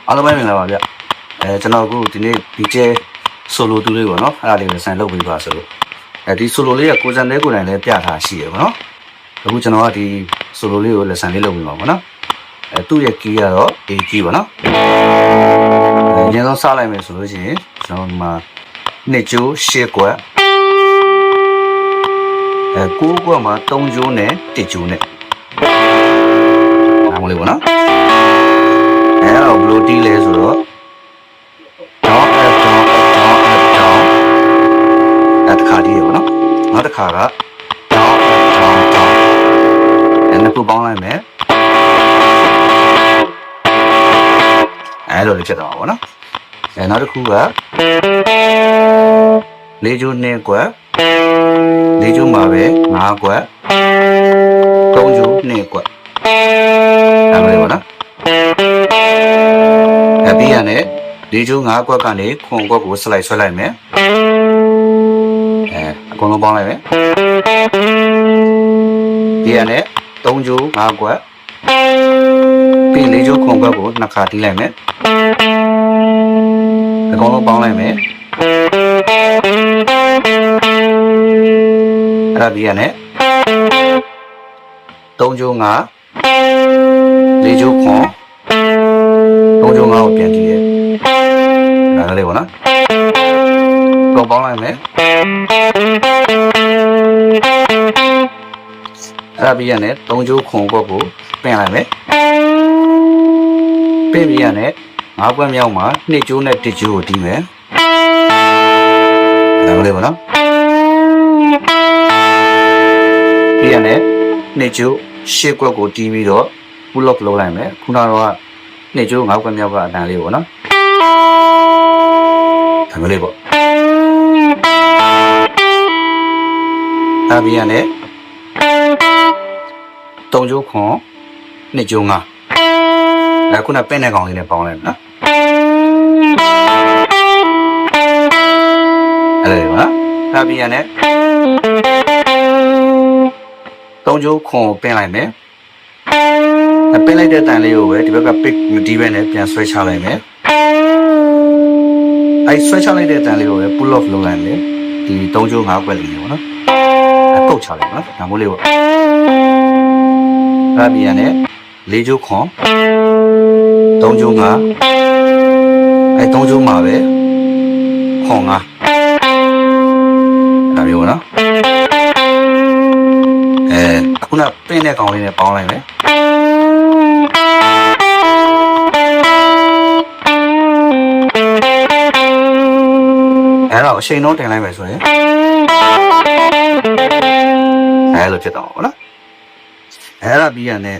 အားလုံးပဲမင်္ဂလာပါဗျကျွန်တော်အခုဒီနေ့ DJ solo တူလေးပေါ့နော်အဲ့ဒါလေးကိုဆန်လုပ်ပေးပါဆိုလို့ဒီ solo လေးကကိုစံတဲ့ကိုယ်တိုင်လည်းပြထားရှိရပေါ့နော်အခုကျွန်တော်ကဒီ solo လေးကိုလက်ဆန်လေးလုပ်ပေးပါပေါ့နော်သူ့ရဲ့ key ကတော့ A key ပေါ့နော်အရင်ဆုံးစလိုက်မယ်ဆိုလို့ရှိရင်ကျွန်တော်ဒီမှာနှစ်ကျိုး၈ကွက်9ကွက်မှာ3ကျိုးနဲ့1ကျိုးနဲ့အားမလေးပေါ့နော်အဲ့တော့ဘယ်လိုတီးလဲဆိုတော့ down up down up down up down အဲ့တစ်ခါတီးရပါတော့နောက်တစ်ခါက down up down down အဲ့နှစ်ခုပေါင်းလိုက်မယ်အဲ့လိုလေးဖြစ်သွားပါဘောနော်အဲ့နောက်တစ်ခုက၄ကျိုး2ကွက်၄ကျိုးမှာပဲ5ကွက်3ကျိုး2ကွက်အဲ့လိုလေးပေါ့နော်ပြီးရနဲ့၄ကျိုး5ကွက်ကနေခွန်ကွက်ကိုစလိုက်ဆွဲလိုက်မယ်အကုန်လုံးပေါင်းလိုက်မယ်ပြီးရနဲ့3ကျိုး5ကွက်ပြီး၄ကျိုးခွန်ကွက်ကိုနှစ်ခါတီးလိုက်မယ်အကုန်လုံးပေါင်းလိုက်မယ်အဲ့ဒါပြီးရနဲ့3ကျိုး5 ၄ကျိုးခွန်3ကျိုး5ကိုပြန်ကြည့်ရဲဒါလေးပေါ့နော်တော့ပေါင်းလိုက်မယ်အဲ့ဒါပြီးရနဲ့3ကျိုးခွန်ကွက်ကိုပင်လိုက်မယ်ပင်ပြီးရနဲ့5ကွက်မြောက်မှာ2ကျိုးနဲ့1ကျိုးကိုတီးမယ်ဒါလေးပေါ့နော်ပြီးရနဲ့2ကျိုး8ကွက်ကိုတီးပြီးတော့ pull up လုပ်လိုက်မယ်ခုနကတော့2ကျိုး5ကွက်မြောက်ကအတန်လေးပေါ့နော်ဒါမျိုးလေးပေါ့အဲ့ဒီရနဲ့3ကျိုးခွန်2ကျိုး5အဲ့ခုနပင့်တဲ့ကောင်လေးနဲ့ပေါင်းလိုက်နော်အဲ့ဒါပါအဲ့ဒီရနဲ့3ကျိုးခွန်ပင့်လိုက်မယ်ပင်းလိုက်တဲ့တန်လေးကိုပဲဒီဘက်က pick ဒီဘက်နဲ့ပြန်ဆွဲချလိုက်မယ်အဲ့ဆွဲချလိုက်တဲ့တန်လေးကိုပဲ pull off လုပ်လိုက်မယ်ဒီ3ကျိုး5ကွက်လေးပေါ့နော်ကုတ်ချလိုက်နော်ဒါမျိုးလေးပေါ့အဲ့ဒီရနဲ့4ကျိုးခွန်3ကျိုး5အဲ့3ကျိုးမှာပဲခွန်5ဒါမျိုးပေါ့နော်အခုနပင်းတဲ့ကောင်လေးနဲ့ပေါင်းလိုက်မယ်အဲ့တော့အချိန်လုံးတင်လိုက်မယ်ဆိုရင်အဲ့လိုဖြစ်တော့ဗောနော်အဲ့ဒါပြီးရနဲ့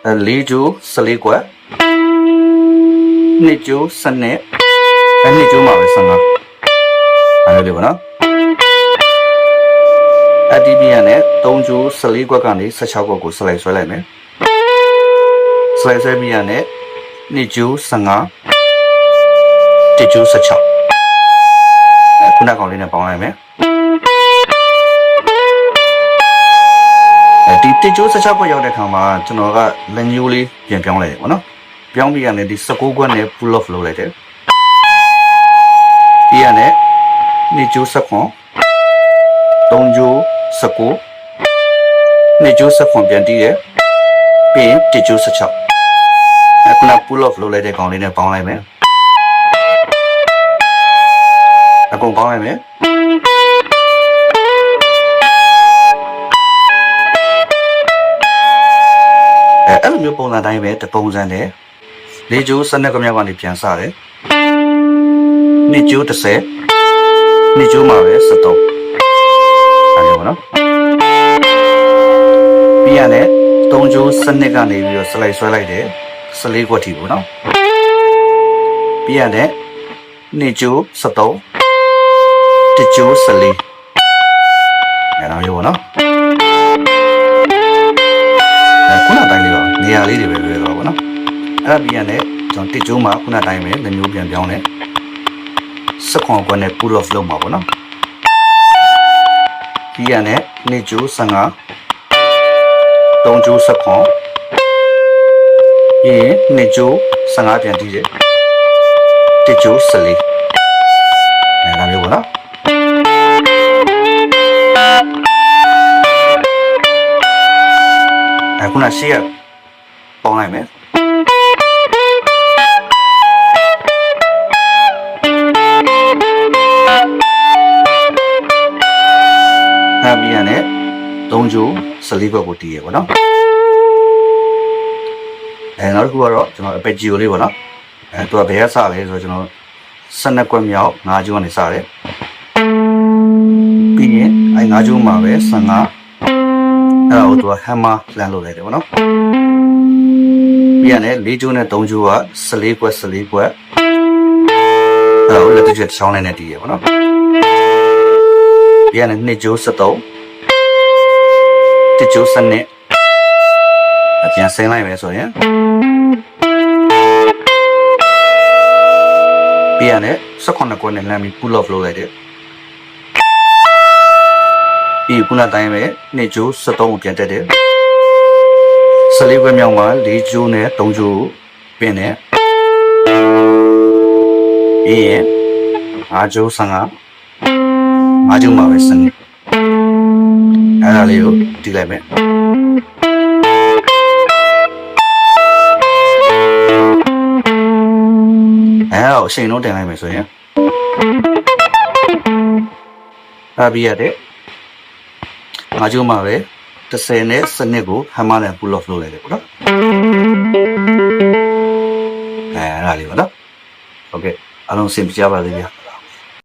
4ကျိုး14ကွက်2ကျိုး12အဲ့2ကျိုးမှာပဲ15အဲ့လိုဗောနော်အတီးပြီးရနဲ့3ကျိုး14ကွက်ကနေ16ကွက်ကိုဆက်လိုက်ဆွဲလိုက်မယ်ဆွဲပြီးရနဲ့2ကျိုး151ကျိုး16ခုနကောင်လေးနဲ့ပေါင်းလိုက်မယ်ဒီ1ကျိုး16ကွက်ရောက်တဲ့ခါမှာကျွန်တော်ကလက်ညိုးလေးပြန်ပြောင်းလိုက်တယ်ပေါ့နော်ပြောင်းပြီးရနဲ့ဒီ16ကွက်နဲ့ pull off လုပ်လိုက်တယ်ပြီးရနဲ့2ကျိုး19 3ကျိုး19 2ကျိုး19ပြန်တီးရပြီးရင်1ကျိုး16ခုန pull off လုပ်လိုက်တဲ့ကောင်လေးနဲ့ပေါင်းလိုက်မယ်အကုန်ပေါင်းလိုက်မယ်အဲ့လိုမျိုးပုံစံတိုင်းပဲတပုံစံနဲ့၄ကျိုး12ကမြောက်ကနေပြန်စတယ်2ကျိုး30 2ကျိုးမှာပဲ73အဲ့လိုပေါ့နော်ပြီးရနဲ့3ကျိုး12ကနေပြီးတော့စလိုက်ဆွဲလိုက်တယ်14ခွက်ထိပေါ့နော်ပြီးရနဲ့2ကျိုး73 1ကျိုး14အဲ့တော့ နေရာလေးတွေပဲလွယ်တော့ဗောနော်အဲ့ဒါပြီးရတဲ့ကျွန်တော်တစ်ကျိုးမှာခုနတိုင်းပဲလက်မျိုးပြန်ပြောင်းတယ်စခွန်ကွက်နဲ့ pull off လုပ်မှာဗောနော်ပြီးရတဲ့နှစ်ကျိုး15 3ကျိုးစခွန်ပြီးရင်နှစ်ကျိုး15ပြန်တီးတယ်တစ်ကျိုး14အဲ့ဒါမျိုးဗောနော်ခုနရှေ့ကပေါင်းလိုက်မယ်အဲ့ပြီးရတဲ့3ကျိုး14ဘက်ကိုတီးရပါတော့နောက်တစ်ခုကတော့ကျွန်တော်အပက်ဂျီယိုလေးပေါ့နော်သူကဘယ်ကစလဲဆိုတော့ကျွန်တော်12ကွက်မြောက်5ကျိုးကနေစတယ်ပြီးရင်5ကျိုးမှာပဲ15အဲ့တော့သူကဟမ်မာလန်လုပ်လိုက်တယ်ဗောနော်ပြီးရတယ်4ကျိုးနဲ့3ကျိုးက14ကွက်14ကွက်အဲ့တော့လက်တစ်ချက်ချောင်းလိုက်နဲ့တည်ရဗောနော်ပြီးရတယ်2ကျိုး731ကျိုး7နဲ့အပြန်ဆင်းလိုက်မယ်ဆိုရင်ပြီးရတယ်18ကွက်နဲ့လမ်းပြီး pull off လုပ်လိုက်တယ်ဒီခုနတိုင်းပဲ2ကျိုး73ကိုပြန်တက်တယ်14ခွဲမြောက်မှာ4ကျိုးနဲ့3ကျိုးပင်တယ်ပြီးရင်5ကျိုး15 5ကျိုးမှာပဲစနေအဲ့ဒါလေးကိုတီးလိုက်မယ်အဲ့တော့အချိန်လုံးတင်လိုက်မယ်ဆိုရင်အပြီးရတဲ့ငါကျိုးမှာပဲ30နဲ့စနစ်ကိုဟမ်မာနဲ့ pull off လုပ်လိုက်တယ်ပေါ့နော်အဲ့ဒါလေးပေါ့နော်ဟုတ်ကဲ့အားလုံးစင်ပြကြပါသေးဗျာ